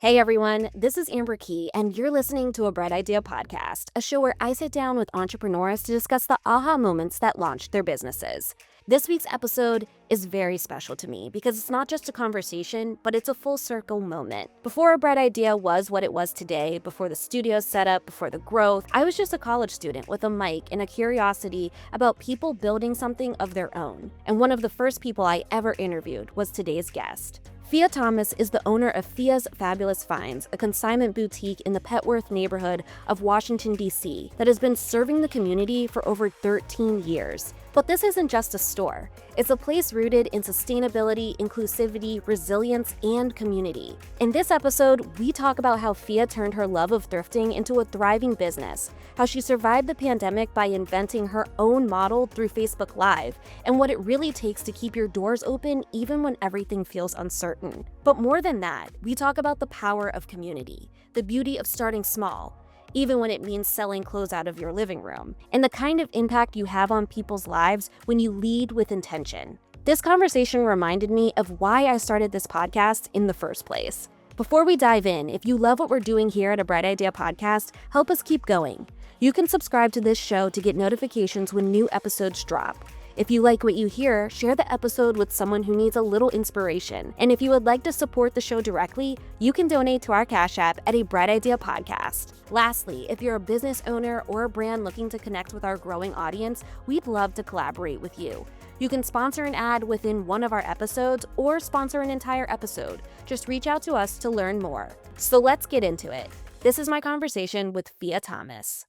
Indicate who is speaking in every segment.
Speaker 1: Hey everyone, this is Amber Key, and you're listening to a Bright Idea podcast, a show where I sit down with entrepreneurs to discuss the aha moments that launched their businesses. This week's episode is very special to me because it's not just a conversation, but it's a full circle moment. Before a Bright Idea was what it was today, before the studio setup, before the growth, I was just a college student with a mic and a curiosity about people building something of their own. And one of the first people I ever interviewed was today's guest. Fia Thomas is the owner of Fia's Fabulous Finds, a consignment boutique in the Petworth neighborhood of Washington, D.C. that has been serving the community for over 13 years. But this isn't just a store. It's a place rooted in sustainability, inclusivity, resilience, and community. In this episode, we talk about how Fia turned her love of thrifting into a thriving business, how she survived the pandemic by inventing her own model through Facebook Live, and what it really takes to keep your doors open even when everything feels uncertain. But more than that, we talk about the power of community, the beauty of starting small, even when it means selling clothes out of your living room, and the kind of impact you have on people's lives when you lead with intention. This conversation reminded me of why I started this podcast in the first place. Before we dive in, if you love what we're doing here at A Bright Idea Podcast, help us keep going. You can subscribe to this show to get notifications when new episodes drop. If you like what you hear, share the episode with someone who needs a little inspiration. And if you would like to support the show directly, you can donate to our Cash App at A Bright Idea Podcast. Lastly, if you're a business owner or a brand looking to connect with our growing audience, we'd love to collaborate with you. You can sponsor an ad within one of our episodes or sponsor an entire episode. Just reach out to us to learn more. So let's get into it. This is my conversation with Fia Thomas.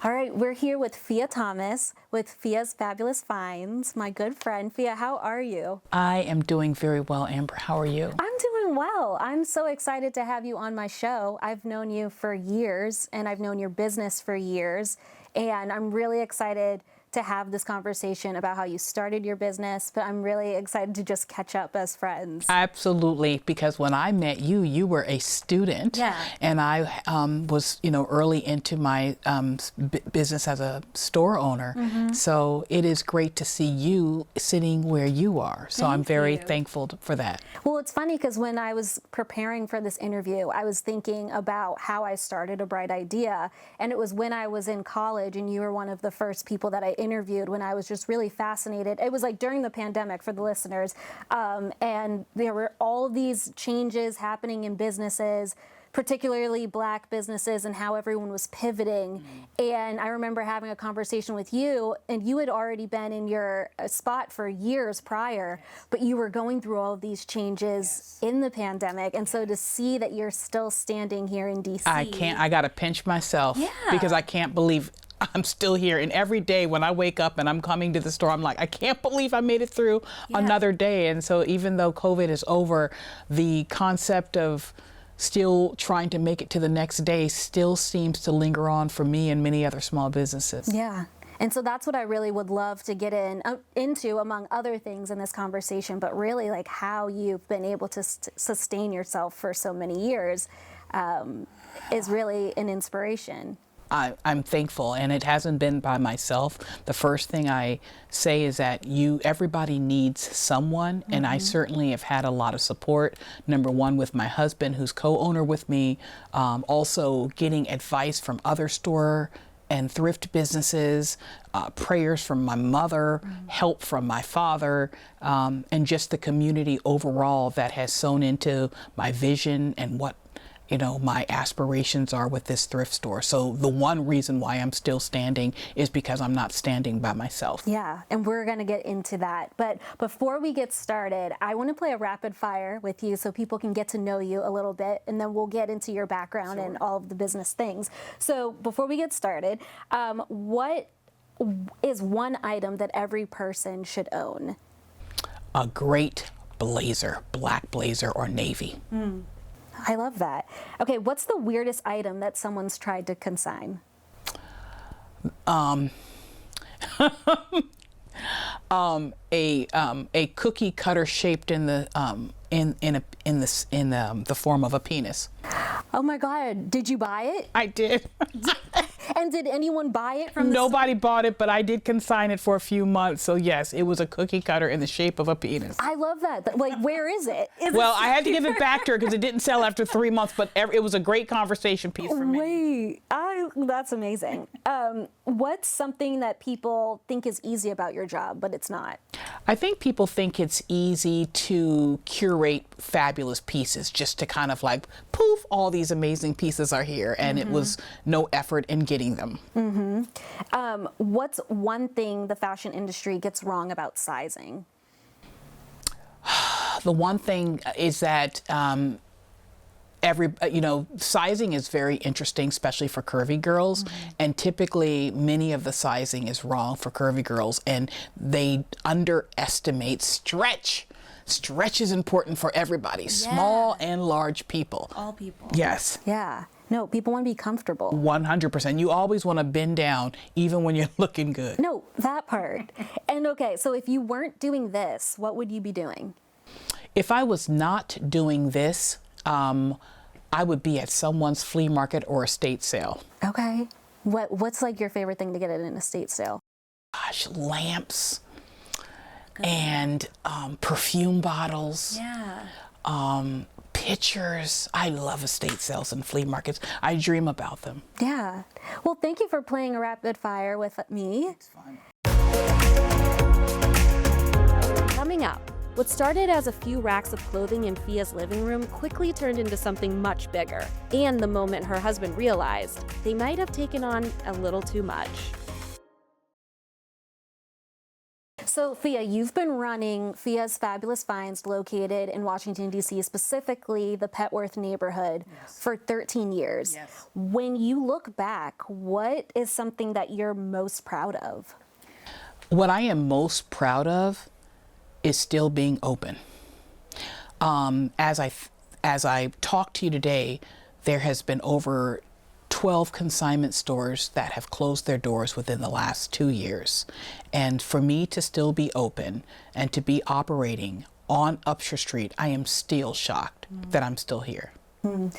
Speaker 1: All right, we're here with Fia Thomas with Fia's Fabulous Finds, my good friend. Fia, how are you?
Speaker 2: I am doing very well, Amber. How are you?
Speaker 1: I'm doing well. I'm so excited to have you on my show. I've known you for years, and I've known your business for years, and I'm really excited to have this conversation about how you started your business, but I'm really excited to just catch up as friends.
Speaker 2: Absolutely, because when I met you, you were a student,
Speaker 1: Yeah.
Speaker 2: and I was, early into my business as a store owner. Mm-hmm. So it is great to see you sitting where you are. So I'm very thankful for that.
Speaker 1: Well, it's funny because when I was preparing for this interview, I was thinking about how I started A Bright Idea, and it was when I was in college, and you were one of the first people that I interviewed when I was just really fascinated. It was like during the pandemic for the listeners, and there were all these changes happening in businesses, particularly Black businesses, and how everyone was pivoting. And I remember having a conversation with you, and you had already been in your spot for years prior, but you were going through all of these changes in the pandemic. And so to see that you're still standing here in DC.
Speaker 2: I got to pinch myself because I can't believe I'm still here. And every day when I wake up and I'm coming to the store, I'm like, I can't believe I made it through another day. And so even though COVID is over, the concept of still trying to make it to the next day still seems to linger on for me and many other small businesses.
Speaker 1: Yeah. And so that's what I really would love to get into, among other things in this conversation, but really like how you've been able to sustain yourself for so many years is really an inspiration.
Speaker 2: I'm thankful, and it hasn't been by myself. The first thing I say is that everybody needs someone, and I certainly have had a lot of support. Number one, with my husband, who's co-owner with me, also getting advice from other store and thrift businesses, prayers from my mother, help from my father, and just the community overall that has sewn into my vision and what my aspirations are with this thrift store. So the one reason why I'm still standing is because I'm not standing by myself.
Speaker 1: Yeah, and we're going to get into that. But before we get started, I want to play a rapid fire with you so people can get to know you a little bit, and then we'll get into your background and all of the business things. So before we get started, what is one item that every person should own?
Speaker 2: A great blazer, black blazer or navy.
Speaker 1: I love that. Okay, what's the weirdest item that someone's tried to consign?
Speaker 2: A cookie cutter shaped in the form of a penis.
Speaker 1: Oh my God! Did you buy it?
Speaker 2: I did.
Speaker 1: And did anyone buy it from
Speaker 2: Nobody bought it, but I did consign it for a few months. So yes, it was a cookie cutter in the shape of a penis.
Speaker 1: I love that. Like, where is it?
Speaker 2: Well, I had to give it back to her because it didn't sell after 3 months, but it was a great conversation piece for me.
Speaker 1: That's amazing. What's something that people think is easy about your job, but it's not?
Speaker 2: I think people think it's easy to curate fabulous pieces, just to kind of like, poof, all these amazing pieces are here, and it was no effort in getting them.
Speaker 1: What's one thing the fashion industry gets wrong about sizing?
Speaker 2: The one thing is that sizing is very interesting, especially for curvy girls. And typically many of the sizing is wrong for curvy girls, and they underestimate stretch. Stretch is important for everybody, small and large people.
Speaker 3: All people.
Speaker 2: Yes.
Speaker 1: Yeah. No, people want to be comfortable.
Speaker 2: 100%. You always want to bend down, even when you're looking good.
Speaker 1: No, that part. And okay, so if you weren't doing this, what would you be doing?
Speaker 2: If I was not doing this, I would be at someone's flea market or estate sale.
Speaker 1: Okay. What's like your favorite thing to get at an estate sale?
Speaker 2: Gosh, lamps and perfume bottles.
Speaker 3: Yeah.
Speaker 2: Pictures. I love estate sales and flea markets. I dream about them.
Speaker 1: Yeah. Well, thank you for playing a rapid fire with me.
Speaker 2: It's fun.
Speaker 1: Coming up, what started as a few racks of clothing in Fia's living room quickly turned into something much bigger. And the moment her husband realized they might have taken on a little too much. So, Fia, you've been running Fia's Fabulous Finds located in Washington, D.C., specifically the Petworth neighborhood, for 13 years.
Speaker 2: Yes.
Speaker 1: When you look back, what is something that you're most proud of?
Speaker 2: What I am most proud of is still being open. As I talk to you today, there has been over 12 consignment stores that have closed their doors within the last 2 years. And for me to still be open and to be operating on Upshur Street, I am still shocked that I'm still here.
Speaker 1: I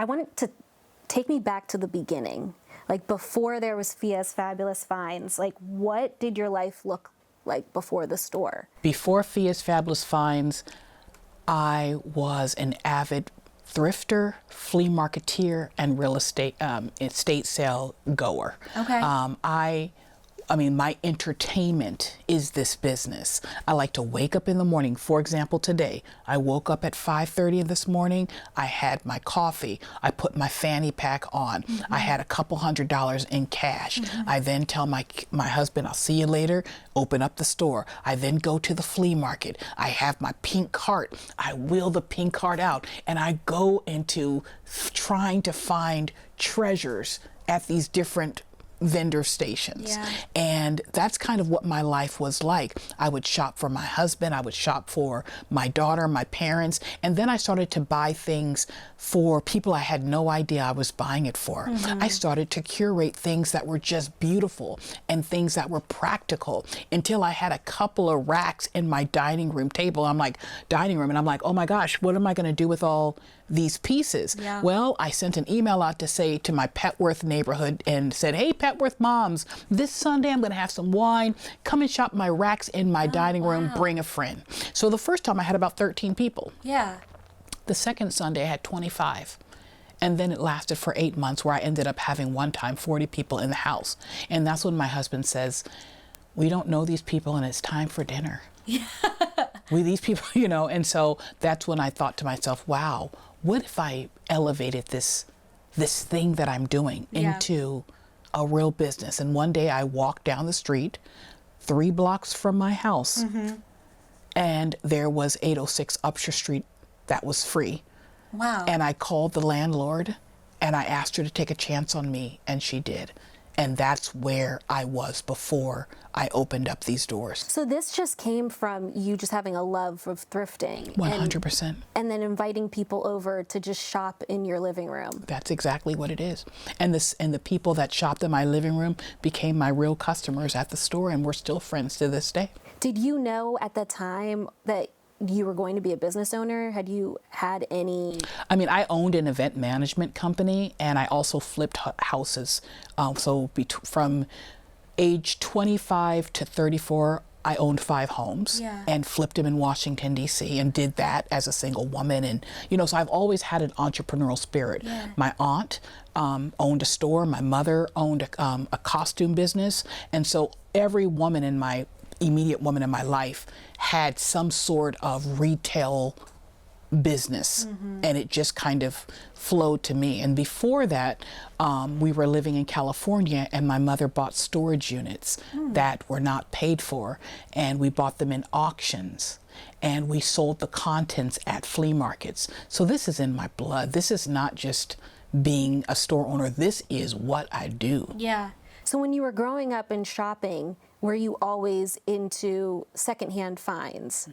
Speaker 1: wanted to take me back to the beginning, like before there was Fia's Fabulous Finds, like what did your life look like before the store?
Speaker 2: Before Fia's Fabulous Finds, I was an avid thrifter, flea marketeer, and real estate estate sale goer.
Speaker 3: Okay.
Speaker 2: I mean, my entertainment is this business. I like to wake up in the morning. For example, today, I woke up at 5:30 this morning. I had my coffee. I put my fanny pack on. I had a couple $100 in cash. I then tell my husband, I'll see you later, open up the store. I then go to the flea market. I have my pink cart. I wheel the pink cart out, and I go into trying to find treasures at these different vendor stations.
Speaker 3: Yeah.
Speaker 2: And that's kind of what my life was like. I would shop for my husband, I would shop for my daughter, my parents, and then I started to buy things for people I had no idea I was buying it for. I started to curate things that were just beautiful and things that were practical until I had a couple of racks in my dining room, and I'm like, oh my gosh, what am I going to do with all these pieces?
Speaker 3: Yeah.
Speaker 2: Well, I sent an email out to say to my Petworth neighborhood and said, hey, Petworth moms, this Sunday I'm going to have some wine. Come and shop my racks in my dining room. Bring a friend. So the first time I had about 13 people.
Speaker 3: Yeah.
Speaker 2: The second Sunday I had 25. And then it lasted for 8 months, where I ended up having one time 40 people in the house. And that's when my husband says, we don't know these people and it's time for dinner. Yeah. These people, and so that's when I thought to myself, wow, what if I elevated this thing that I'm doing into a real business? And one day I walked down the street 3 blocks from my house, and there was 806 Upshur Street that was free.
Speaker 3: Wow.
Speaker 2: And I called the landlord and I asked her to take a chance on me, and she did. And that's where I was before I opened up these doors.
Speaker 1: So this just came from you just having a love of thrifting.
Speaker 2: 100%.
Speaker 1: And then inviting people over to just shop in your living room.
Speaker 2: That's exactly what it is. And the people that shopped in my living room became my real customers at the store, and we're still friends to this day.
Speaker 1: Did you know at the time that you were going to be a business owner? Had you had any?
Speaker 2: I mean, I owned an event management company, and I also flipped houses. From age 25 to 34, I owned 5 homes and flipped them in Washington, D.C., and did that as a single woman. And, so I've always had an entrepreneurial spirit. My aunt owned a store. My mother owned a costume business. And so every woman in my immediate woman in my life had some sort of retail business, and it just kind of flowed to me. And before that, we were living in California, and my mother bought storage units that were not paid for, and we bought them in auctions, and we sold the contents at flea markets. So this is in my blood. This is not just being a store owner. This is what I do.
Speaker 1: Yeah. So when you were growing up and shopping, were you always into secondhand finds?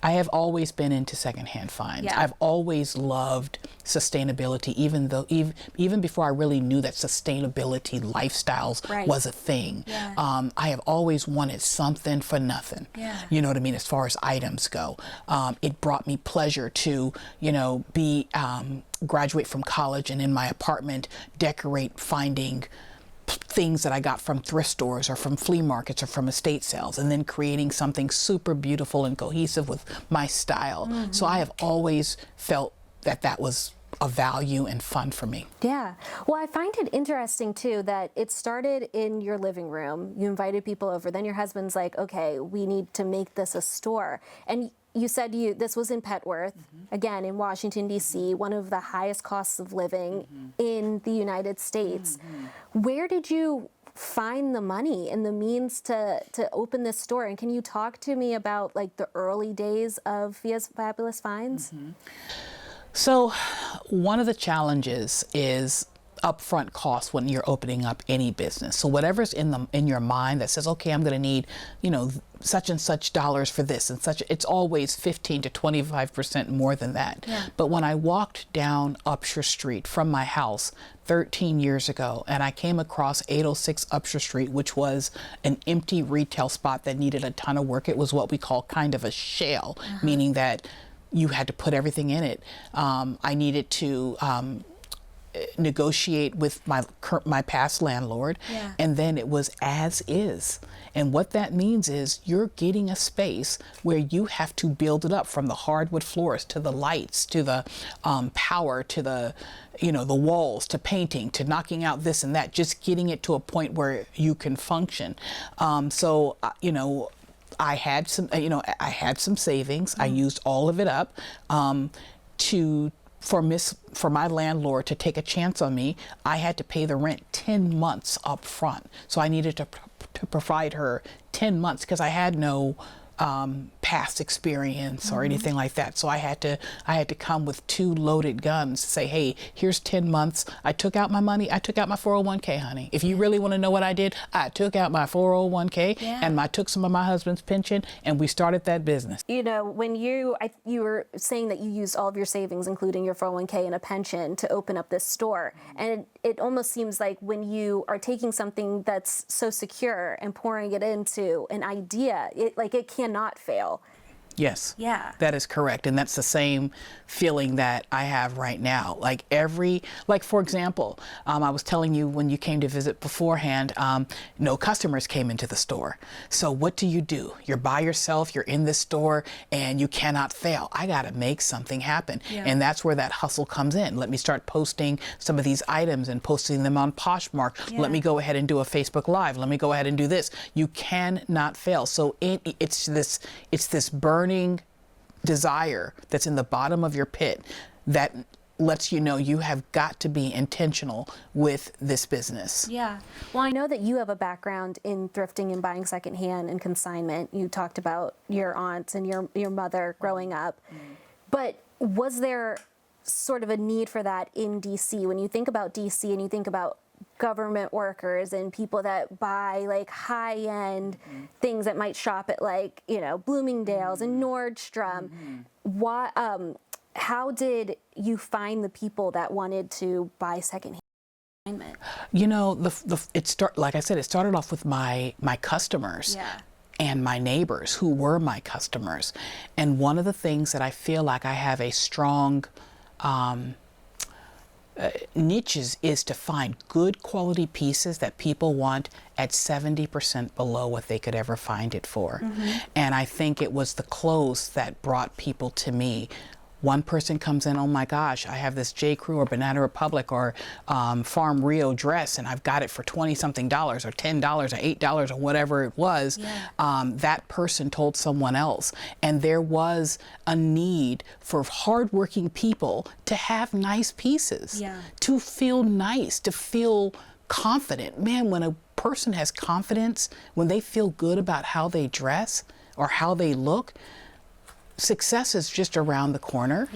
Speaker 2: I have always been into secondhand finds. I've always loved sustainability, even before I really knew that sustainability lifestyles was a thing. I have always wanted something for nothing. You know what I mean? As far as items go, it brought me pleasure to, graduate from college and in my apartment decorate, finding things that I got from thrift stores or from flea markets or from estate sales, and then creating something super beautiful and cohesive with my style. So I have always felt that that was a value and fun for me.
Speaker 1: Yeah. Well, I find it interesting too that it started in your living room. You invited people over. Then your husband's like, okay, we need to make this a store. And you said this was in Petworth, again, in Washington, D.C., one of the highest costs of living in the United States. Where did you find the money and the means to open this store? And can you talk to me about like the early days of Fia's Fabulous Finds?
Speaker 2: So one of the challenges is upfront costs when you're opening up any business. So whatever's in your mind that says, okay, I'm going to need, such and such dollars for this and such, it's always 15 to 25% more than that. But when I walked down Upshur Street from my house 13 years ago, and I came across 806 Upshur Street, which was an empty retail spot that needed a ton of work. It was what we call kind of a shell, meaning that you had to put everything in it. I needed to negotiate with my past landlord, and then it was as is. And what that means is you're getting a space where you have to build it up, from the hardwood floors to the lights to the power to the the walls to painting to knocking out this and that, just getting it to a point where you can function. I had some I had some savings. I used all of it up for my landlord to take a chance on me. I had to pay the rent 10 months up front. So I needed to provide her 10 months because I had no past experience or anything like that. So I had to come with 2 loaded guns to say, hey, here's 10 months. I took out my money. I took out my 401k, honey. If you really want to know what I did, I took out my 401k and I took some of my husband's pension, and we started that business.
Speaker 1: When you were saying that you used all of your savings, including your 401k and a pension, to open up this store, and it almost seems like when you are taking something that's so secure and pouring it into an idea, it cannot fail.
Speaker 2: Yes. Yeah. That is correct. And that's the same feeling that I have right now. For example, I was telling you when you came to visit beforehand, no customers came into the store. So what do? You're by yourself, you're in this store, and you cannot fail. I got to make something happen. And that's where that hustle comes in. Let me start posting some of these items and posting them on Poshmark. Let me go ahead and do a Facebook Live. Let me go ahead and do this. You cannot fail. So it's this burning desire that's in the bottom of your pit that lets you know you have got to be intentional with this business.
Speaker 1: Yeah. Well, I know that you have a background in thrifting and buying secondhand and consignment. You talked about your aunts and your mother growing up. But was there sort of a need for that in DC? When you think about DC and you think about government workers and people that buy like high-end things that might shop at Bloomingdale's and Nordstrom, how did you find the people that wanted to buy secondhand?
Speaker 2: Like I said, it started off with my customers. and my neighbors who were my customers. And one of the things that I feel like I have a strong niches is to find good quality pieces that people want at 70% below what they could ever find it for. And I think it was the clothes that brought people to me. One person comes in, oh my gosh, I have this J. Crew or Banana Republic or Farm Rio dress, and I've got it for $20-something or $10 or $8 or whatever it was. That person told someone else. And there was a need for hardworking people to have nice pieces, to feel nice, to feel confident. Man, when a person has confidence, when they feel good about how they dress or how they look, success is just around the corner.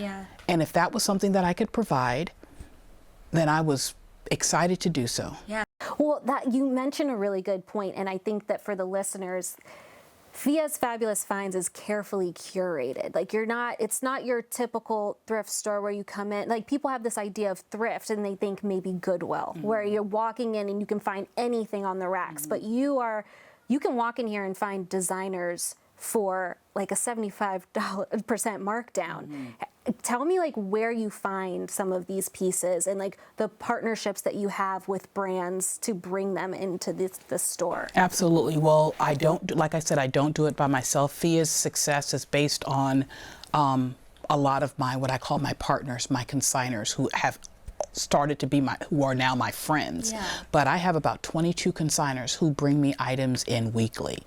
Speaker 2: And if that was something that I could provide, then I was excited to do so.
Speaker 1: Well, that you mentioned a really good point, and I think that for the listeners, Fia's Fabulous Finds is carefully curated. Like it's not your typical thrift store where you come in, like people have this idea of thrift and they think maybe Goodwill, where you're walking in and you can find anything on the racks, but you can walk in here and find designers for like a 75% markdown. Tell me like where you find some of these pieces and like the partnerships that you have with brands to bring them into this store.
Speaker 2: Absolutely. Well, I don't, like I said, I don't do it by myself. Fia's success is based on a lot of my, what I call my partners, my consigners who have started to be who are now my friends. But I have about 22 consigners who bring me items in weekly,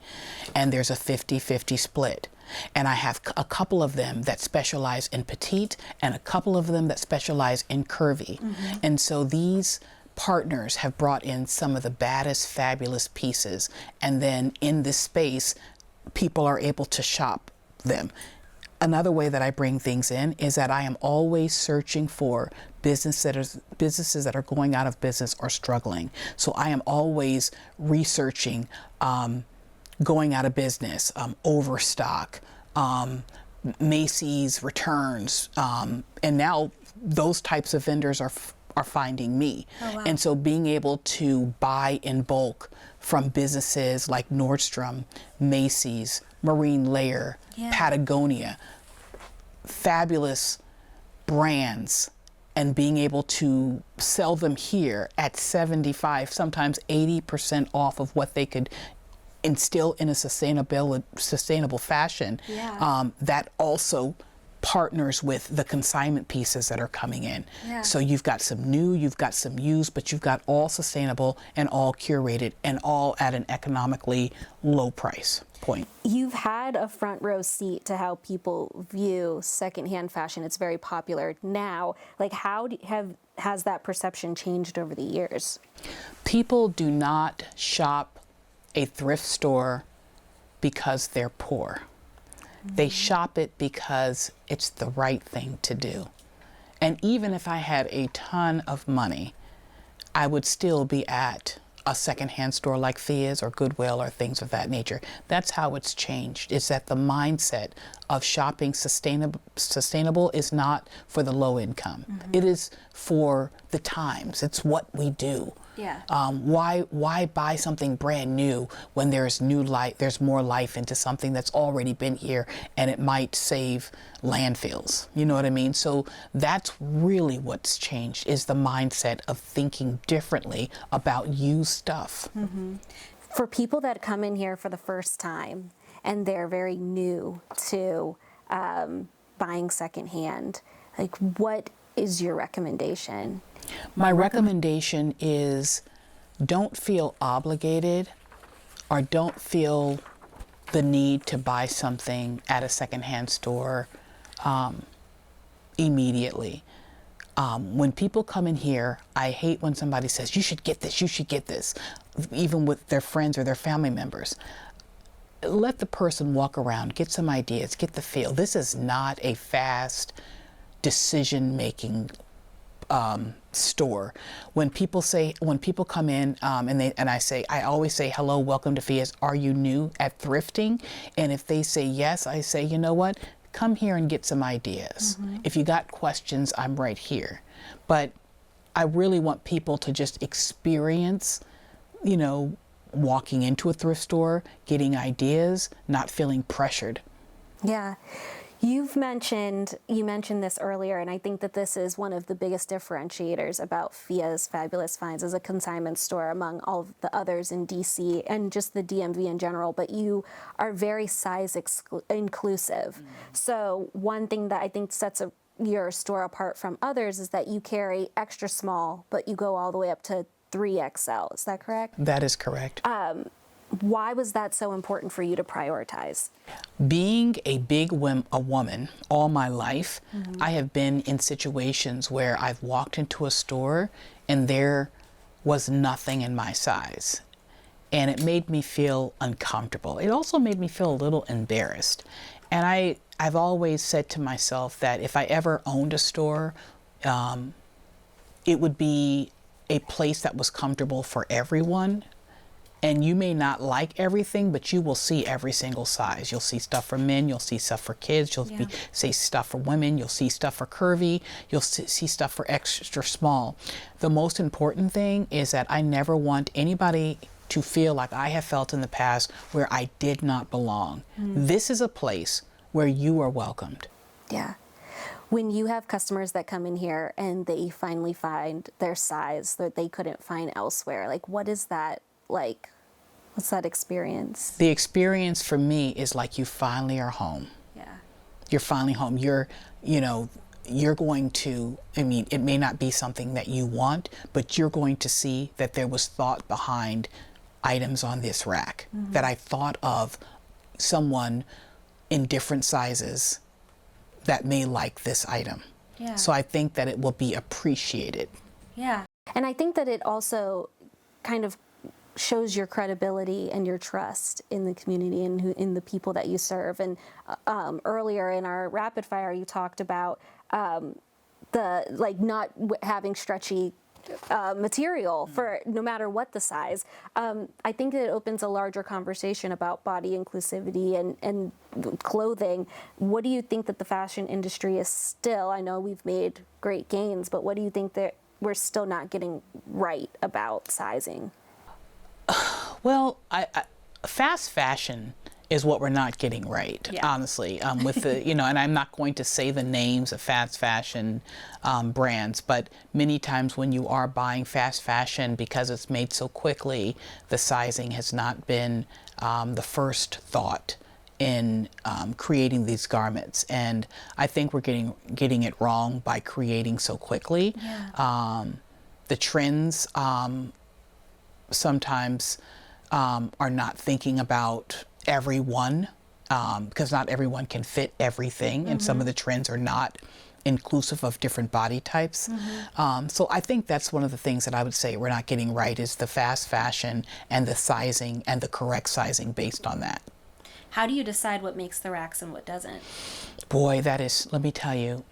Speaker 2: and there's a 50-50 split. And I have a couple of them that specialize in petite and a couple of them that specialize in curvy. And so these partners have brought in some of the baddest, fabulous pieces, and then in this space, people are able to shop them. Another way that I bring things in is that I am always searching for businesses that are going out of business or struggling. So I am always researching going out of business, overstock, Macy's returns, and now those types of vendors are finding me. And so being able to buy in bulk from businesses like Nordstrom, Macy's, Marine Layer, Patagonia, fabulous brands, and being able to sell them here at 75, sometimes 80% off of what they could instill in a sustainable fashion, that also partners with the consignment pieces that are coming in. So you've got some new, you've got some used, but you've got all sustainable and all curated and all at an economically low price point.
Speaker 1: You've had a front row seat to how people view secondhand fashion. It's very popular now. Like has that perception changed over the years?
Speaker 2: People do not shop a thrift store because they're poor. They shop it because it's the right thing to do. And even if I had a ton of money, I would still be at a secondhand store like Fia's or Goodwill or things of that nature. That's how it's changed. It's that the mindset of shopping sustainable is not for the low income. It is for the times. It's what we do. Why buy something brand new when there's new life, there's more life into something that's already been here and it might save landfills. You know what I mean? So that's really what's changed, is the mindset of thinking differently about used stuff.
Speaker 1: For people that come in here for the first time and they're very new to buying secondhand, like what is your recommendation?
Speaker 2: My recommendation is don't feel obligated or don't feel the need to buy something at a secondhand store immediately. When people come in here, I hate when somebody says, you should get this, you should get this, even with their friends or their family members. Let the person walk around, get some ideas, get the feel. This is not a fast decision-making store. When people come in I always say, hello, welcome to Fia's. Are you new at thrifting? And if they say yes, I say, you know what? Come here and get some ideas. If you got questions, I'm right here. But I really want people to just experience, walking into a thrift store, getting ideas, not feeling pressured.
Speaker 1: Yeah. You mentioned this earlier, and I think that this is one of the biggest differentiators about Fia's Fabulous Finds as a consignment store among all of the others in DC and just the DMV in general, but you are very size inclusive. Mm-hmm. So one thing that I think sets your store apart from others is that you carry extra small, but you go all the way up to 3XL. Is that correct?
Speaker 2: That is correct.
Speaker 1: Why was that so important for you to prioritize?
Speaker 2: Being a woman all my life, I have been in situations where I've walked into a store and there was nothing in my size. And it made me feel uncomfortable. It also made me feel a little embarrassed. And I've always said to myself that if I ever owned a store, it would be a place that was comfortable for everyone. And you may not like everything, but you will see every single size. You'll see stuff for men, you'll see stuff for kids, you'll see stuff for women, you'll see stuff for curvy, you'll see stuff for extra small. The most important thing is that I never want anybody to feel like I have felt in the past where I did not belong. This is a place where you are welcomed.
Speaker 1: Yeah. When you have customers that come in here and they finally find their size that they couldn't find elsewhere, like what is that like? What's that experience?
Speaker 2: The experience for me is like you finally are home.
Speaker 1: Yeah.
Speaker 2: You're finally home. You're going to, I mean, it may not be something that you want, but you're going to see that there was thought behind items on this rack, that I thought of someone in different sizes that may like this item.
Speaker 1: Yeah.
Speaker 2: So I think that it will be appreciated.
Speaker 1: Yeah. And I think that it also kind of shows your credibility and your trust in the community and in the people that you serve. And earlier in our rapid fire, you talked about the not having stretchy material for no matter what the size. I think it opens a larger conversation about body inclusivity and clothing. What do you think that the fashion industry is still? I know we've made great gains, but what do you think that we're still not getting right about sizing?
Speaker 2: Well, fast fashion is what we're not getting right, honestly, with the, and I'm not going to say the names of fast fashion brands, but many times when you are buying fast fashion, because it's made so quickly, the sizing has not been the first thought in creating these garments. And I think we're getting it wrong by creating so quickly. Yeah. The trends sometimes are not thinking about everyone, because not everyone can fit everything, and some of the trends are not inclusive of different body types. So I think that's one of the things that I would say we're not getting right, is the fast fashion and the sizing and the correct sizing based on that.
Speaker 1: How do you decide what makes the racks and what doesn't?
Speaker 2: Boy, let me tell you,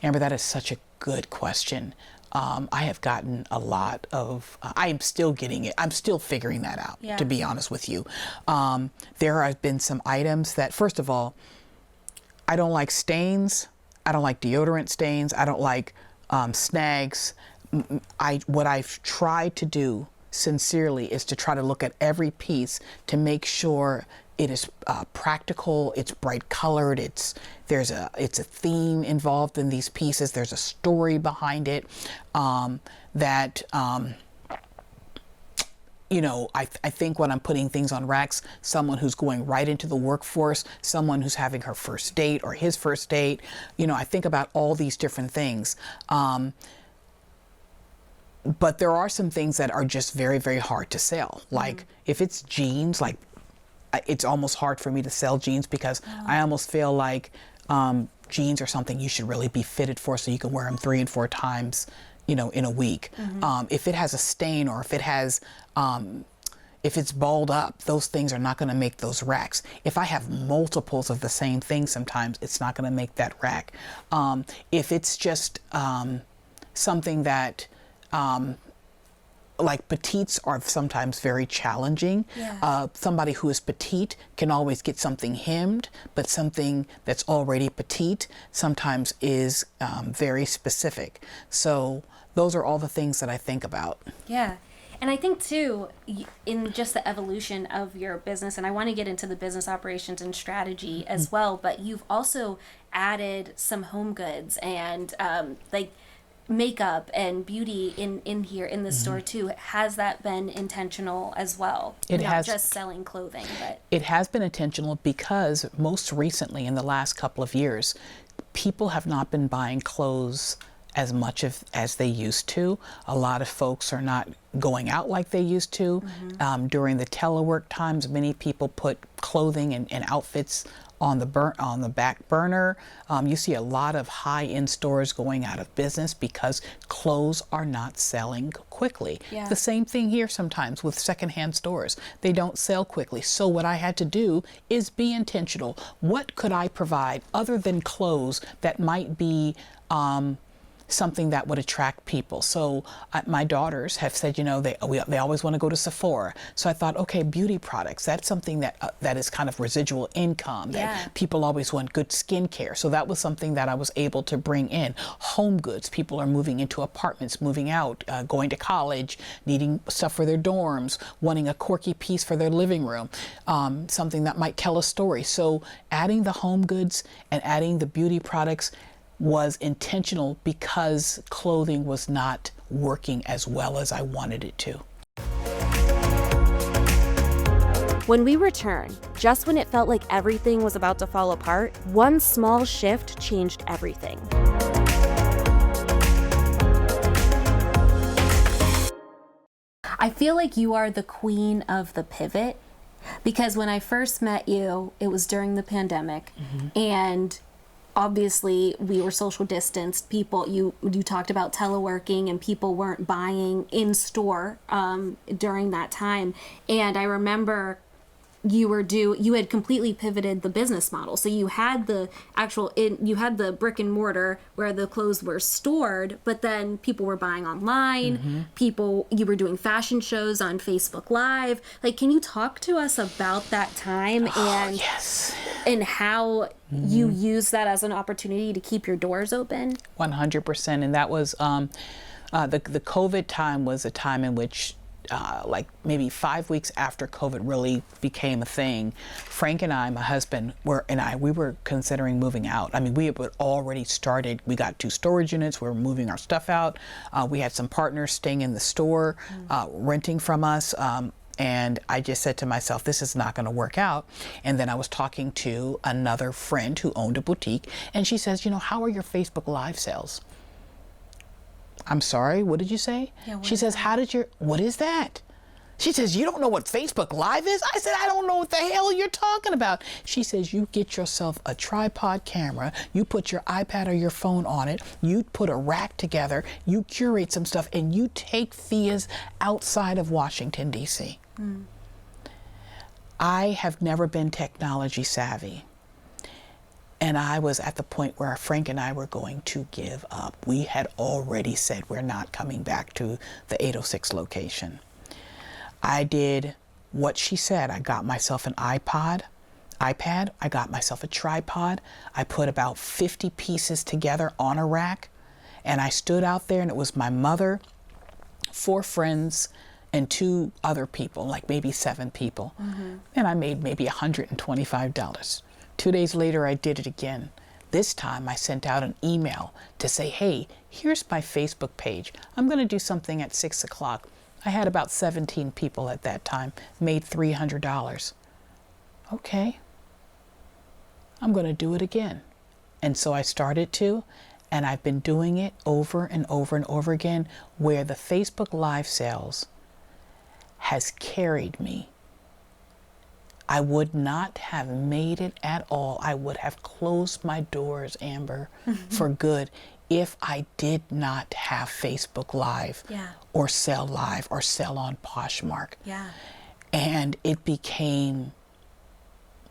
Speaker 2: Amber, that is such a good question. I have gotten a lot of, I am still getting it. I'm still figuring that out, to be honest with you. There have been some items that, first of all, I don't like stains. I don't like deodorant stains. I don't like snags. What I've tried to do sincerely is to try to look at every piece to make sure it is practical, it's bright colored, it's a theme involved in these pieces, there's a story behind it, I think when I'm putting things on racks, someone who's going right into the workforce, someone who's having her first date or his first date, I think about all these different things. But there are some things that are just very, very hard to sell. Like if it's jeans, like it's almost hard for me to sell jeans because I almost feel like jeans are something you should really be fitted for so you can wear them 3 and 4 times, in a week. If it has a stain or if it has, if it's balled up, those things are not going to make those racks. If I have multiples of the same thing, sometimes it's not going to make that rack. If it's just something that, like petites are sometimes very challenging. Somebody who is petite can always get something hemmed, but something that's already petite sometimes is very specific. So those are all the things that I think about.
Speaker 1: Yeah. And I think too, in just the evolution of your business, and I want to get into the business operations and strategy as well, but you've also added some home goods and like makeup and beauty in here in the store too. Has that been intentional as well?
Speaker 2: It
Speaker 1: Not
Speaker 2: has
Speaker 1: just selling clothing, but
Speaker 2: it has been intentional because most recently in the last couple of years, people have not been buying clothes as much as they used to. A lot of folks are not going out like they used to. During the telework times, many people put clothing and outfits on the back burner. You see a lot of high-end stores going out of business because clothes are not selling quickly.
Speaker 1: Yeah.
Speaker 2: The same thing here sometimes with secondhand stores. They don't sell quickly. So what I had to do is be intentional. What could I provide other than clothes that might be something that would attract people? So my daughters have said, you know, they always want to go to Sephora. So I thought, okay, beauty products, that's something that is kind of residual income, that people always want good skincare. So that was something that I was able to bring in. Home goods, people are moving into apartments, moving out, going to college, needing stuff for their dorms, wanting a quirky piece for their living room, something that might tell a story. So adding the home goods and adding the beauty products was intentional because clothing was not working as well as I wanted it to.
Speaker 1: When we return, just when it felt like everything was about to fall apart, one small shift changed everything. I feel like you are the queen of the pivot, because when I first met you, it was during the pandemic, and obviously we were social distanced. People, you talked about teleworking, and people weren't buying in store during that time. And I remember you had completely pivoted the business model. So you had the you had the brick and mortar where the clothes were stored, but then people were buying online. You were doing fashion shows on Facebook Live. Like, can you talk to us about that time and how you use that as an opportunity to keep your doors open?
Speaker 2: 100%. And that was the COVID time was a time in which like maybe 5 weeks after COVID really became a thing, Frank and I, my husband, we were considering moving out. I mean, we had already started. We got 2 storage units. We were moving our stuff out. We had some partners staying in the store, renting from us. And I just said to myself, this is not going to work out. And then I was talking to another friend who owned a boutique, and she says, you know, how are your Facebook Live sales? I'm sorry, what did you say?
Speaker 3: Yeah,
Speaker 2: she says, what is that? She says, you don't know what Facebook Live is? I said, I don't know what the hell you're talking about. She says, you get yourself a tripod camera, you put your iPad or your phone on it, you put a rack together, you curate some stuff, and you take Fia's outside of Washington, D.C. I have never been technology savvy. And I was at the point where Frank and I were going to give up. We had already said we're not coming back to the 806 location. I did what she said. I got myself an iPad. I got myself a tripod. I put about 50 pieces together on a rack. And I stood out there, and it was my mother, 4 friends, and 2 other people, like maybe 7 people. And I made maybe $125. 2 days later, I did it again. This time, I sent out an email to say, hey, here's my Facebook page. I'm going to do something at 6 o'clock. I had about 17 people at that time, made $300. Okay, I'm going to do it again. And so I started to, and I've been doing it over and over and over again, where the Facebook Live sales has carried me. I would not have made it at all. I would have closed my doors, Amber, for good if I did not have Facebook Live or sell live or sell on Poshmark. And it became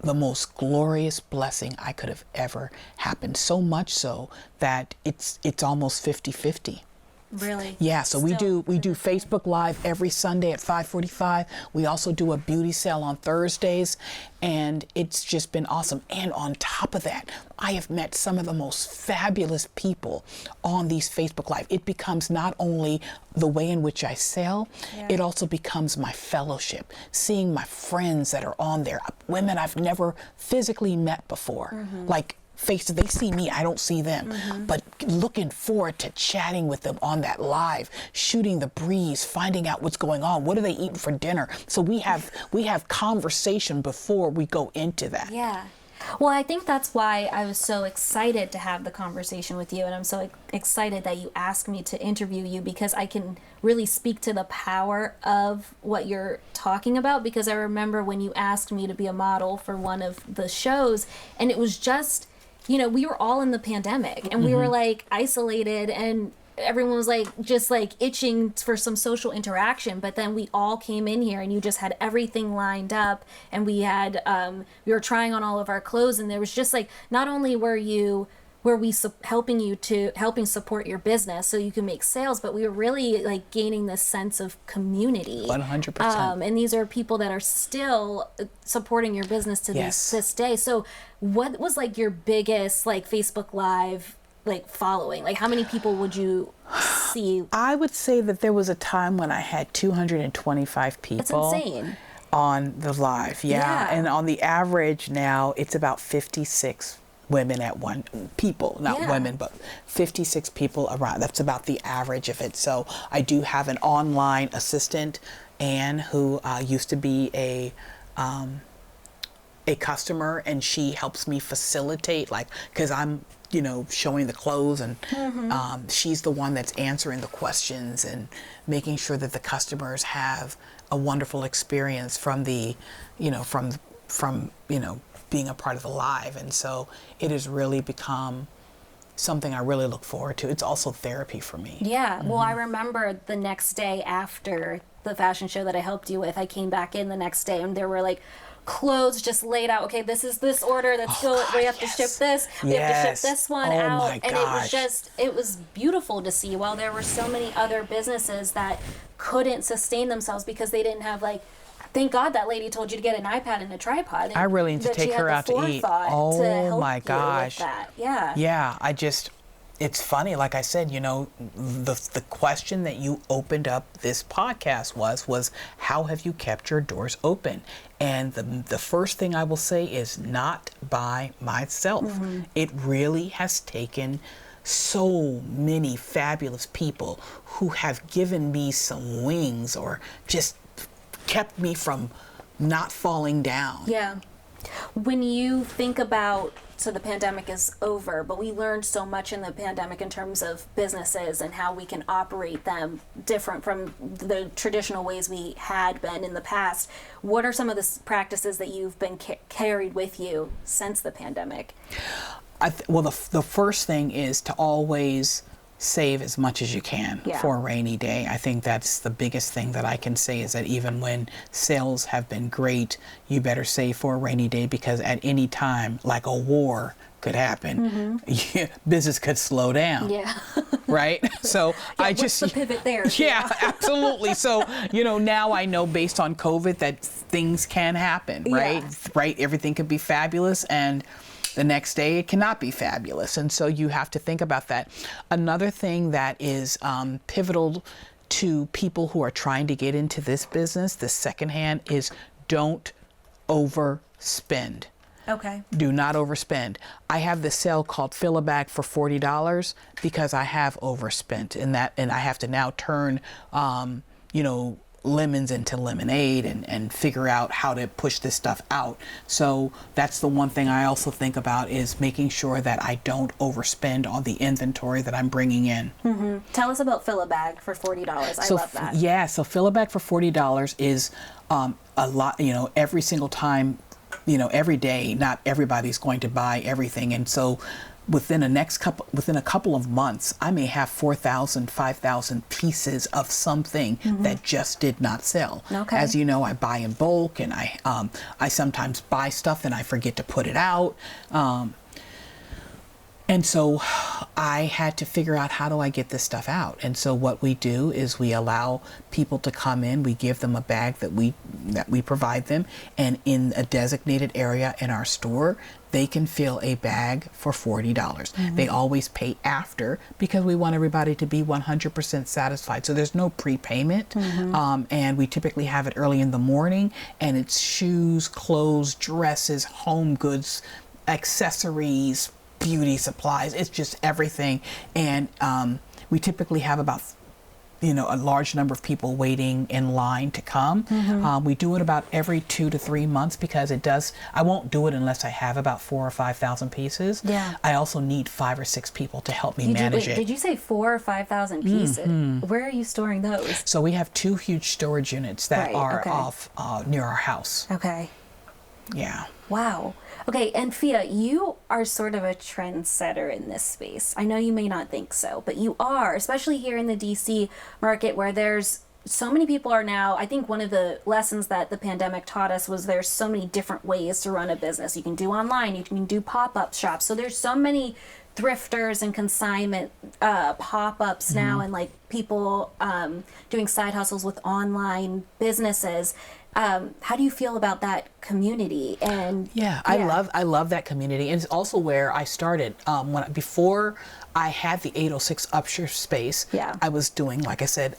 Speaker 2: the most glorious blessing I could have ever happened. So much so that it's almost 50-50.
Speaker 3: Really?
Speaker 2: Yeah, so we do Facebook Live every Sunday at 5:45. We also do a beauty sale on Thursdays, and it's just been awesome. And on top of that, I have met some of the most fabulous people on these Facebook Live. It becomes not only the way in which I sell, it also becomes my fellowship, seeing my friends that are on there, women I've never physically met before, like they see me, I don't see them, but looking forward to chatting with them on that live, shooting the breeze, finding out what's going on, what are they eating for dinner. So we have conversation before we go into that.
Speaker 4: Yeah. Well, I think that's why I was so excited to have the conversation with you, and I'm so excited that you asked me to interview you, because I can really speak to the power of what you're talking about. Because I remember when you asked me to be a model for one of the shows, and it was just, we were all in the pandemic, and we were like isolated, and everyone was like just like itching for some social interaction. But then we all came in here, and you just had everything lined up, and we were trying on all of our clothes, and there was just like, not only were we helping support your business so you can make sales, but we were really like gaining this sense of community.
Speaker 2: 100%.
Speaker 4: And these are people that are still supporting your business to this day. So what was like your biggest like Facebook Live like following? Like, how many people would you see?
Speaker 2: I would say that there was a time when I had 225 people.
Speaker 4: That's insane.
Speaker 2: On the live. Yeah. And on the average now, it's about 56 women at one, people, not women, but 56 people around. That's about the average of it. So I do have an online assistant, Anne, who used to be a customer, and she helps me facilitate, like, because I'm showing the clothes, and she's the one that's answering the questions and making sure that the customers have a wonderful experience from the from being a part of the live. And so it has really become something I really look forward to. It's also therapy for me.
Speaker 4: Yeah. Well, I remember the next day after the fashion show that I helped you with, I came back in the next day, and there were like clothes just laid out. Okay, this is this order. Let's go. We have to ship this. We have to ship this one out.
Speaker 2: My gosh.
Speaker 4: And it was beautiful to see, while there were so many other businesses that couldn't sustain themselves because they didn't have, like, thank God that lady told you to get an iPad and a tripod.
Speaker 2: I really need to take her out to eat. Oh my gosh.
Speaker 4: That. Yeah.
Speaker 2: Yeah. It's funny. Like I said, the question that you opened up this podcast was how have you kept your doors open? And the first thing I will say is not by myself. It really has taken so many fabulous people who have given me some wings, or just kept me from not falling down.
Speaker 4: Yeah. When you think about, so the pandemic is over, but we learned so much in the pandemic in terms of businesses and how we can operate them different from the traditional ways we had been in the past. What are some of the practices that you've been carried with you since the pandemic?
Speaker 2: Well, the first thing is to always save as much as you can for a rainy day. I think that's the biggest thing that I can say, is that even when sales have been great, you better save for a rainy day, because at any time, like a war could happen, business could slow down.
Speaker 4: Yeah.
Speaker 2: Right? So I just...
Speaker 4: What's the pivot there?
Speaker 2: Yeah, absolutely. So, now I know based on COVID that things can happen, right?
Speaker 4: Yeah.
Speaker 2: Right? Everything could be fabulous, and the next day it cannot be fabulous. And so you have to think about that. Another thing that is pivotal to people who are trying to get into this business, this secondhand, is don't overspend.
Speaker 4: Okay.
Speaker 2: Do not overspend. I have this sale called Fill a Bag for $40 because I have overspent in that, and I have to now turn, lemons into lemonade and figure out how to push this stuff out. So that's the one thing I also think about, is making sure that I don't overspend on the inventory that I'm bringing in.
Speaker 4: Mm-hmm. Tell us about Fill a Bag for $40. I love that.
Speaker 2: Yeah, so Fill a Bag for $40 is a lot, every single time, every day, not everybody's going to buy everything. And so within a couple of months, I may have 4,000, 5,000 pieces of something that just did not sell.
Speaker 4: Okay.
Speaker 2: As you know, I buy in bulk, and I sometimes buy stuff and I forget to put it out. And so I had to figure out, how do I get this stuff out? And so what we do is we allow people to come in, we give them a bag that we provide them, and in a designated area in our store, they can fill a bag for $40. They always pay after, because we want everybody to be 100% satisfied. So there's no prepayment. And we typically have it early in the morning, and it's shoes, clothes, dresses, home goods, accessories, beauty supplies. It's just everything. And we typically have about a large number of people waiting in line to come. We do it about every 2 to 3 months, because I won't do it unless I have about 4,000 or 5,000 pieces. I also need 5 or 6 people to help me manage it.
Speaker 4: Did you say 4,000 or 5,000 pieces? Where are you storing those?
Speaker 2: So we have 2 huge storage units that are off near our house.
Speaker 4: Okay.
Speaker 2: Yeah.
Speaker 4: Wow. Okay, and Fia, you are sort of a trendsetter in this space. I know you may not think so, but you are, especially here in the DC market, where there's so many people are now. I think one of the lessons that the pandemic taught us was there's so many different ways to run a business. You can do online, you can do pop-up shops. So there's so many thrifters and consignment pop-ups now, and like people doing side hustles with online businesses. How do you feel about that community? And
Speaker 2: I love that community, and it's also where I started. Before I had the 806 upstairs space, I was doing, like I said,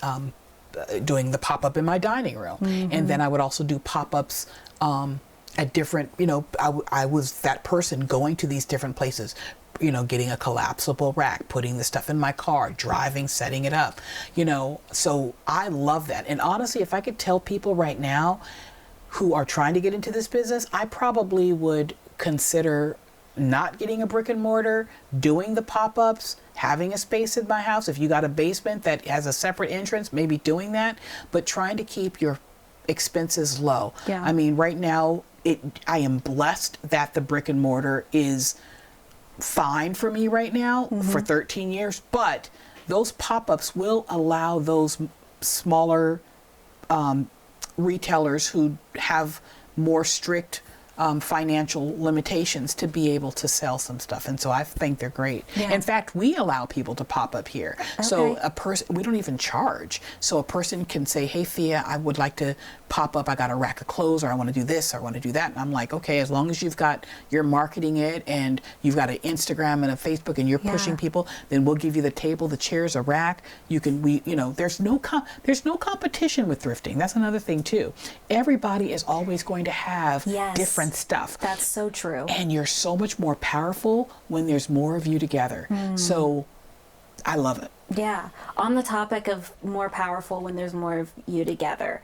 Speaker 2: doing the pop-up in my dining room, and then I would also do pop-ups at different. I was that person going to these different places. Getting a collapsible rack, putting the stuff in my car, driving, setting it up, so I love that. And honestly, if I could tell people right now who are trying to get into this business, I probably would consider not getting a brick and mortar, doing the pop-ups, having a space in my house. If you got a basement that has a separate entrance, maybe doing that, but trying to keep your expenses low. I mean, right now, I am blessed that the brick and mortar is fine for me right now for 13 years, but those pop-ups will allow those smaller retailers who have more strict financial limitations to be able to sell some stuff. And so I think they're great. In fact, we allow people to pop up here. So a person, we don't even charge. So a person can say, hey, Fia, I would like to pop up. I got a rack of clothes, or I want to do this, or I want to do that. And I'm like, okay, as long as you're marketing it, and you've got an Instagram and a Facebook, and you're pushing people, then we'll give you the table, the chairs, a rack. There's no competition with thrifting. That's another thing too. Everybody is always going to have different stuff.
Speaker 4: That's so true.
Speaker 2: And you're so much more powerful when there's more of you together. So I love it.
Speaker 4: Yeah. On the topic of more powerful when there's more of you together,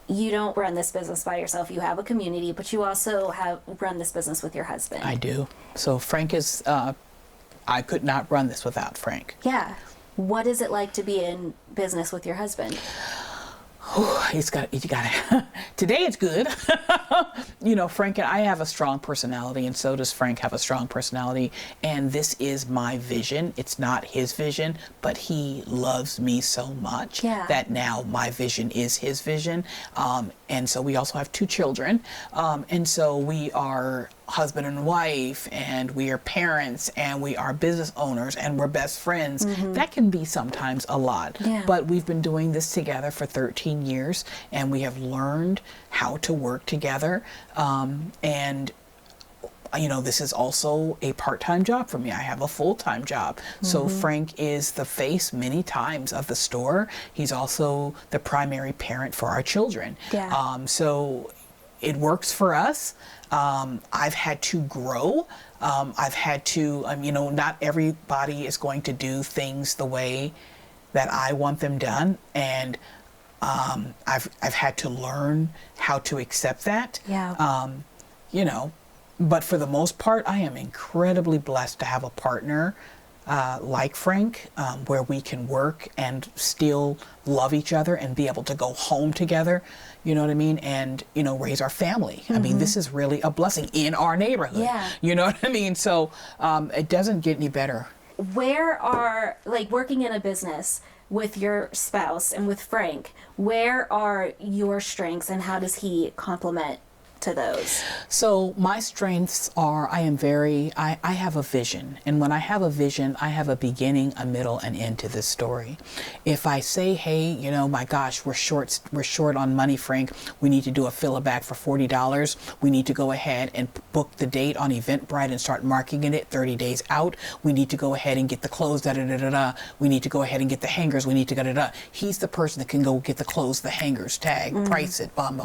Speaker 4: you don't run this business by yourself. You have a community, but you also run this business with your husband. I
Speaker 2: do. So Frank is, I could not run this without Frank.
Speaker 4: Yeah. What is it like to be in business with your husband?
Speaker 2: Today it's good. Frank and I have a strong personality, and so does Frank have a strong personality. And this is my vision. It's not his vision, but he loves me so much that now my vision is his vision. And so we also have 2 children. And so we are husband and wife, and we are parents, and we are business owners, and we're best friends. That can be sometimes a lot. But we've been doing this together for 13 years, and we have learned how to work together. This is also a part-time job for me. I have a full-time job. So Frank is the face many times of the store. He's also the primary parent for our children. So it works for us. I've had to grow. I've had to, not everybody is going to do things the way that I want them done. And I've had to learn how to accept that. But for the most part, I am incredibly blessed to have a partner like Frank, where we can work and still love each other and be able to go home together, you know what I mean? And, raise our family. I mean, this is really a blessing in our neighborhood. You know what I mean? So it doesn't get any better.
Speaker 4: Working in a business with your spouse and with Frank, where are your strengths, and how does he complement to those?
Speaker 2: So my strengths are I have a vision. And when I have a vision, I have a beginning, a middle, and end to this story. If I say, hey, my gosh, we're short on money, Frank. We need to do a fill-a-bag for $40. We need to go ahead and book the date on Eventbrite and start marketing it 30 days out. We need to go ahead and get the clothes, We need to go ahead and get the hangers. We need to He's the person that can go get the clothes, the hangers, tag, price it, bum.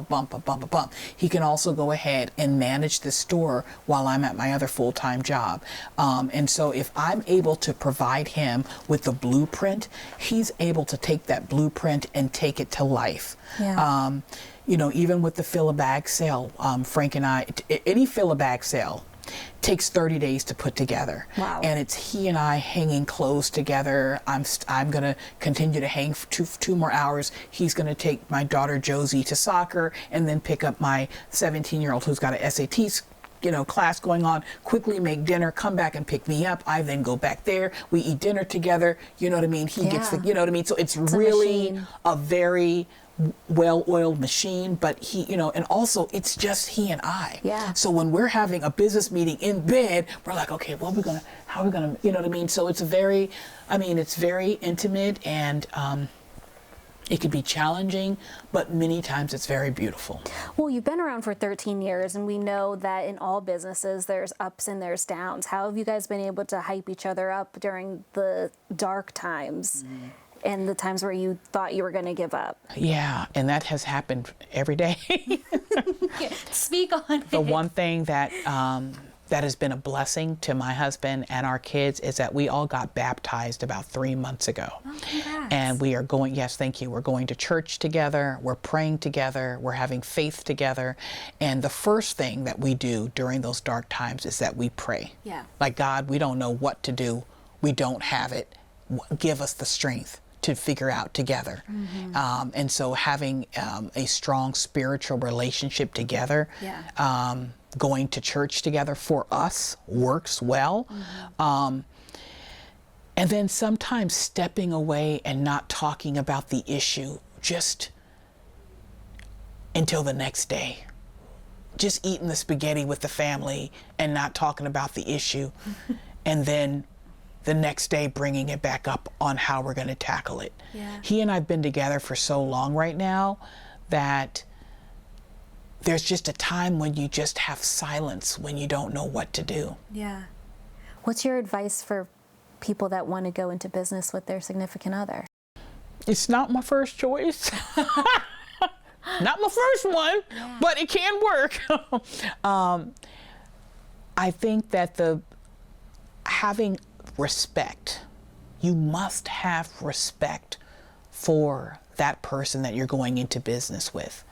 Speaker 2: He can also go ahead and manage the store while I'm at my other full-time job. And so if I'm able to provide him with the blueprint, he's able to take that blueprint and take it to life.
Speaker 4: Yeah.
Speaker 2: Even with the fill-a-bag sale, Frank and I, any fill-a-bag sale takes 30 days to put together.
Speaker 4: Wow.
Speaker 2: And it's he and I hanging clothes together. I'm going to continue to hang for two more hours. He's going to take my daughter Josie to soccer and then pick up my 17-year-old who's got a SAT class going on, quickly make dinner, come back and pick me up. I then go back there. We eat dinner together. You know what I mean? He gets the, So it's really a very well-oiled machine, but and also it's just he and I.
Speaker 4: Yeah.
Speaker 2: So when we're having a business meeting in bed, we're like, okay, how are we gonna, you know what I mean? So it's it's very intimate, and it could be challenging, but many times it's very beautiful.
Speaker 4: Well, you've been around for 13 years, and we know that in all businesses there's ups and there's downs. How have you guys been able to hype each other up during the dark times? And the times where you thought you were going to give up?
Speaker 2: Yeah, and that has happened every day.
Speaker 4: Speak on it.
Speaker 2: The one thing that that has been a blessing to my husband and our kids is that we all got baptized about 3 months ago.
Speaker 4: Oh, congrats.
Speaker 2: And we are going, yes, thank you. We're going to church together. We're praying together. We're having faith together. And the first thing that we do during those dark times is that we pray.
Speaker 4: Yeah.
Speaker 2: Like, God, we don't know what to do. We don't have it. Give us the strength to figure out together. And so having a strong spiritual relationship together, going to church together for us works well. And then sometimes stepping away and not talking about the issue just until the next day. Just eating the spaghetti with the family and not talking about the issue. And then the next day bringing it back up on how we're going to tackle it.
Speaker 4: Yeah.
Speaker 2: He and I have been together for so long right now that there's just a time when you just have silence, when you don't know what to do.
Speaker 4: Yeah. What's your advice for people that want to go into business with their significant other?
Speaker 2: It's not my first choice. Not my first one, but it can work. I think that having respect, you must have respect for that person that you're going into business with.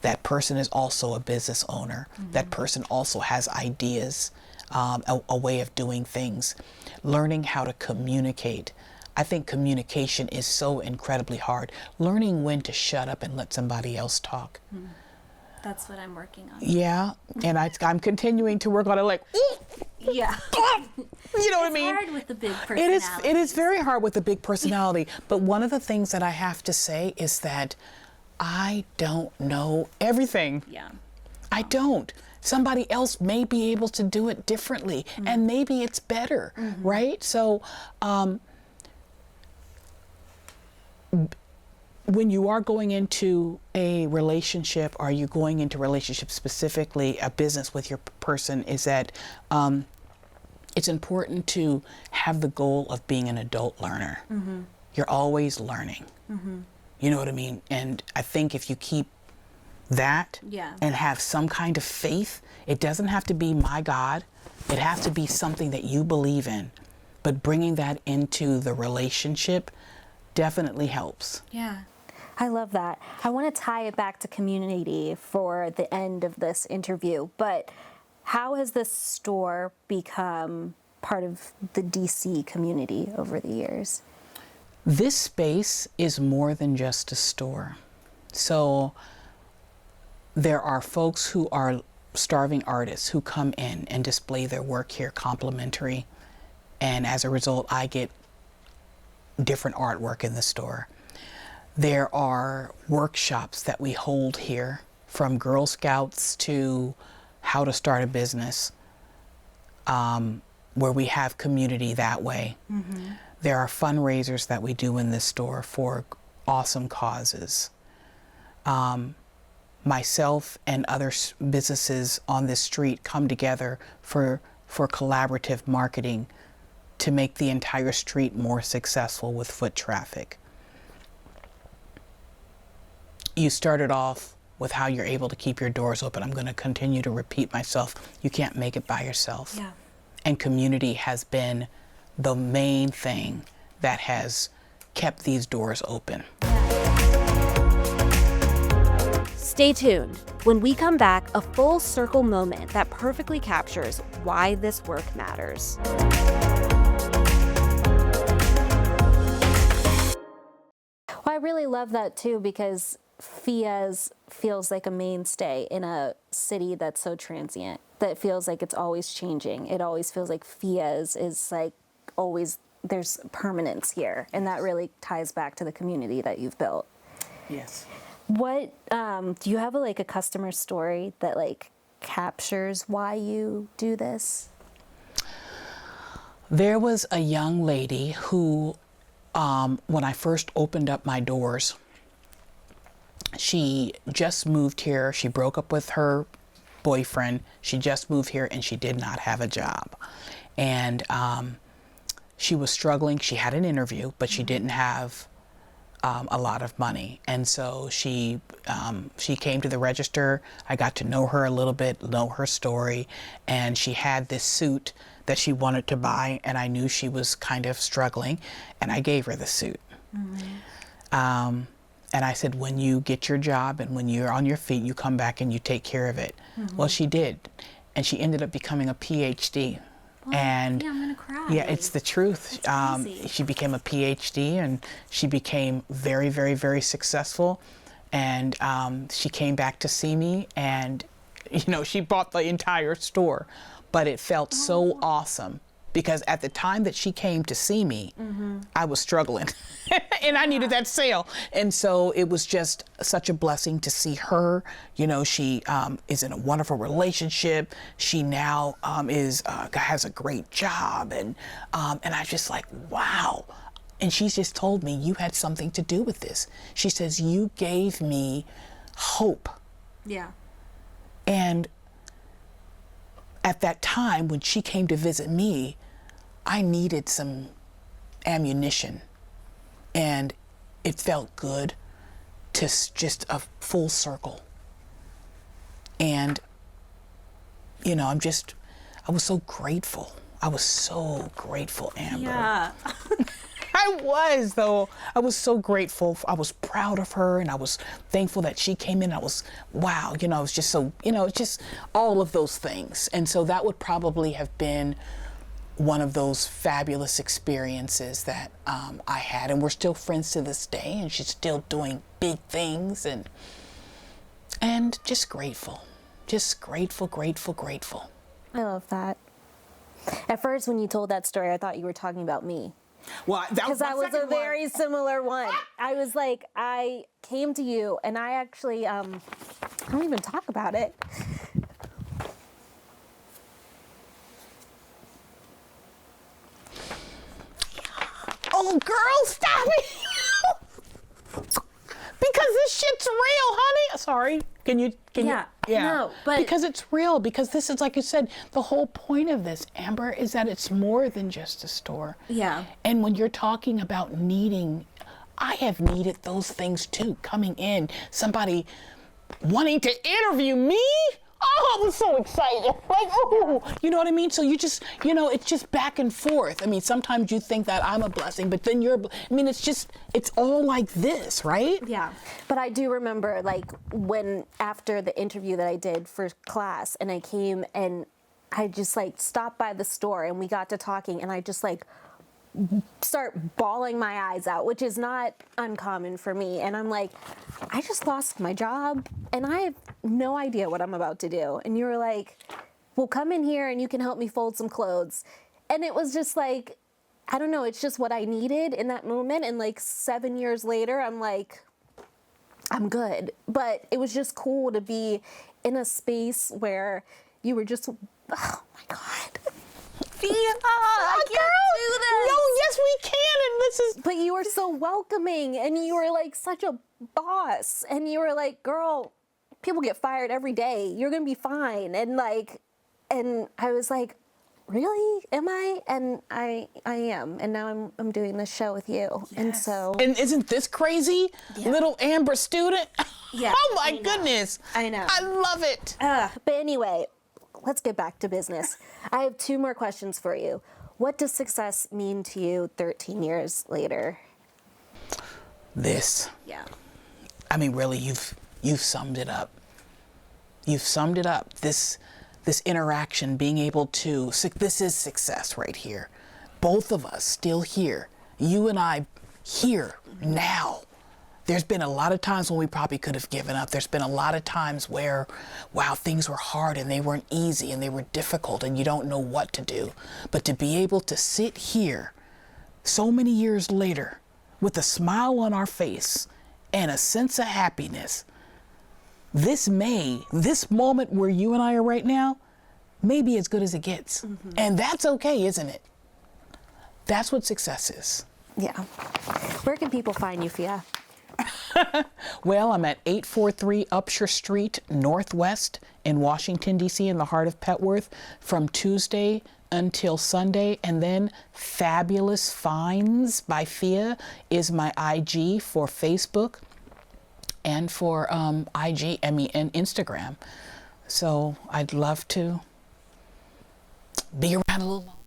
Speaker 2: That person is also a business owner. That person also has ideas, a way of doing things. Learning how to communicate. I think communication is so incredibly hard. Learning when to shut up and let somebody else talk.
Speaker 4: That's what I'm working on.
Speaker 2: Yeah, and I'm continuing to work on it, like, ooh,
Speaker 4: yeah.
Speaker 2: You know what I mean?
Speaker 4: It's hard with the big personality.
Speaker 2: It is very hard with the big personality. But one of the things that I have to say is that I don't know everything.
Speaker 4: Yeah.
Speaker 2: I don't. Somebody else may be able to do it differently, and maybe it's better, right? So when you are going into a relationship, or you going into relationship, specifically a business with your person, is that it's important to have the goal of being an adult learner. You're always learning. You know what I mean? And I think if you keep that and have some kind of faith, it doesn't have to be my God. It has to be something that you believe in. But bringing that into the relationship definitely helps.
Speaker 4: Yeah. I love that. I want to tie it back to community for the end of this interview, but how has this store become part of the DC community over the years?
Speaker 2: This space is more than just a store. So there are folks who are starving artists who come in and display their work here complimentary. And as a result, I get different artwork in the store. There are workshops that we hold here from Girl Scouts to how to start a business, where we have community that way. There are fundraisers that we do in this store for awesome causes. Myself and other businesses on this street come together for collaborative marketing to make the entire street more successful with foot traffic. You started off with how you're able to keep your doors open. I'm going to continue to repeat myself. You can't make it by yourself.
Speaker 4: Yeah.
Speaker 2: And community has been the main thing that has kept these doors open.
Speaker 1: Stay tuned. When we come back, a full circle moment that perfectly captures why this work matters.
Speaker 4: Well, I really love that too, because Fia's feels like a mainstay in a city that's so transient, that feels like it's always changing. It always feels like Fia's is like always, there's permanence here, and that really ties back to the community that you've built.
Speaker 2: Yes.
Speaker 4: What do you have a customer story that like captures why you do this?
Speaker 2: There was a young lady who, when I first opened up my doors, she just moved here. She broke up with her boyfriend. She just moved here and she did not have a job. And she was struggling. She had an interview, but she didn't have a lot of money. And so she came to the register. I got to know her a little bit, know her story. And she had this suit that she wanted to buy. And I knew she was kind of struggling. And I gave her the suit. And I said, when you get your job and when you're on your feet, you come back and you take care of it. Well, she did. And she ended up becoming a PhD. And
Speaker 4: yeah, I'm gonna cry.
Speaker 2: yeah, it's the truth. She became a PhD and she became very, very, very successful. And she came back to see me, and she bought the entire store. But it felt so awesome, because at the time that she came to see me, I was struggling and I needed that sale. And so it was just such a blessing to see her. She is in a wonderful relationship. She now has a great job. And I just like, wow. And she's just told me, you had something to do with this. She says, you gave me hope.
Speaker 4: Yeah.
Speaker 2: And at that time, when she came to visit me, I needed some ammunition, and it felt good to just a full circle. And, I was so grateful. I was so grateful, Amber.
Speaker 3: Yeah.
Speaker 2: I was so grateful. I was proud of her, and I was thankful that she came in. I was, wow, I was just so, just all of those things. And so that would probably have been one of those fabulous experiences that I had. And we're still friends to this day, and she's still doing big things, and just grateful. Just grateful, grateful, grateful.
Speaker 4: I love that. At first, when you told that story, I thought you were talking about me.
Speaker 2: Well,
Speaker 4: Because that was a very similar one. I was like, I came to you, and I actually, I don't even talk about it.
Speaker 2: Oh, girl, stop it! Because this shit's real, honey. Sorry. Can you?
Speaker 4: Yeah. No, but
Speaker 2: because it's real. Because this is, like you said, the whole point of this, Amber, is that it's more than just a store.
Speaker 4: Yeah.
Speaker 2: And when you're talking about needing, I have needed those things too. Coming in, somebody wanting to interview me. Oh, I was so excited. Like, oh, you know what I mean? So you just, it's just back and forth. I mean, sometimes you think that I'm a blessing, but then it's all like this, right?
Speaker 4: Yeah. But I do remember, when after the interview that I did for class, and I came and I just, stopped by the store, and we got to talking, and I just, start bawling my eyes out, which is not uncommon for me. And I'm like, I just lost my job and I have no idea what I'm about to do. And you were like, well, come in here and you can help me fold some clothes. And it was just I don't know, it's just what I needed in that moment. And 7 years later, I'm like,
Speaker 5: I'm good. But it was just cool to be in a space where you were just, oh my God.
Speaker 4: Fia, I can't do this.
Speaker 2: No, yes, we can. And this is.
Speaker 5: But you were so welcoming, and you were like such a boss, and you were like, girl, people get fired every day. You're going to be fine. And I was like, really? Am I? And I am. And now I'm doing this show with you.
Speaker 4: Yes.
Speaker 5: And so.
Speaker 2: And isn't this crazy?
Speaker 4: Yeah.
Speaker 2: Little Amber student.
Speaker 4: Yeah,
Speaker 2: Oh my
Speaker 4: I know.
Speaker 2: goodness.
Speaker 5: I know.
Speaker 2: I love it.
Speaker 5: But anyway, let's get back to business. I have 2 more questions for you. What does success mean to you 13 years later?
Speaker 2: This.
Speaker 5: Yeah.
Speaker 2: I mean, really, you've summed it up. You've summed it up. This interaction, being able to, this is success right here. Both of us still here. You and I here now. There's been a lot of times when we probably could have given up. There's been a lot of times where, wow, things were hard and they weren't easy and they were difficult and you don't know what to do. But to be able to sit here so many years later with a smile on our face and a sense of happiness, this moment where you and I are right now, may be as good as it gets. Mm-hmm. And that's okay, isn't it? That's what success is.
Speaker 5: Yeah. Where can people find you, Fia?
Speaker 2: Well, I'm at 843 Upshur Street, Northwest in Washington, D.C., in the heart of Petworth, from Tuesday until Sunday. And then Fabulous Finds by Fia is my IG for Facebook and for and Instagram. So I'd love to be around a little longer.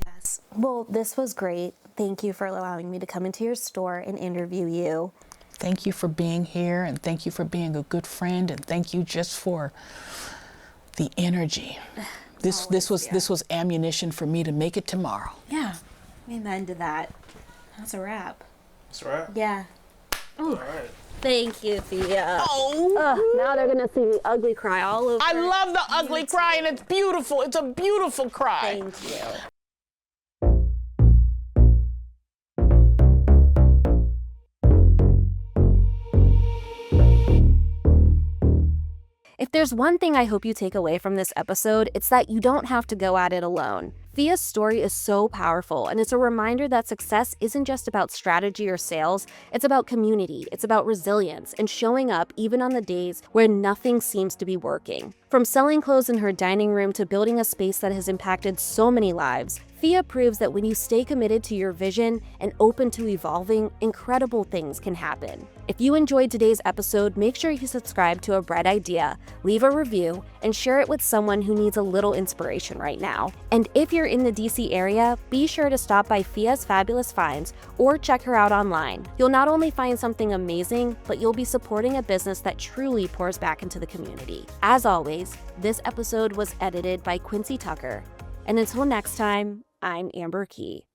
Speaker 5: Yes. Well, this was great. Thank you for allowing me to come into your store and interview you.
Speaker 2: Thank you for being here, and thank you for being a good friend, and thank you just for the energy. This was ammunition for me to make it tomorrow.
Speaker 4: Yeah. Amen to that. That's a wrap.
Speaker 3: That's right.
Speaker 4: Yeah.
Speaker 3: All right.
Speaker 1: Thank you, Fia.
Speaker 2: Oh,
Speaker 1: Now they're gonna see me ugly cry all over.
Speaker 2: I love the ugly cry, and it's beautiful. It's a beautiful cry.
Speaker 1: Thank you. If there's one thing I hope you take away from this episode, it's that you don't have to go at it alone. Fia's story is so powerful, and it's a reminder that success isn't just about strategy or sales, it's about community, it's about resilience, and showing up even on the days where nothing seems to be working. From selling clothes in her dining room to building a space that has impacted so many lives, Fia proves that when you stay committed to your vision and open to evolving, incredible things can happen. If you enjoyed today's episode, make sure you subscribe to A Bright Idea, leave a review, and share it with someone who needs a little inspiration right now. And if you're in the DC area, be sure to stop by Fia's Fabulous Finds or check her out online. You'll not only find something amazing, but you'll be supporting a business that truly pours back into the community. As always, this episode was edited by Quincy Tucker. And until next time, I'm Amber Key.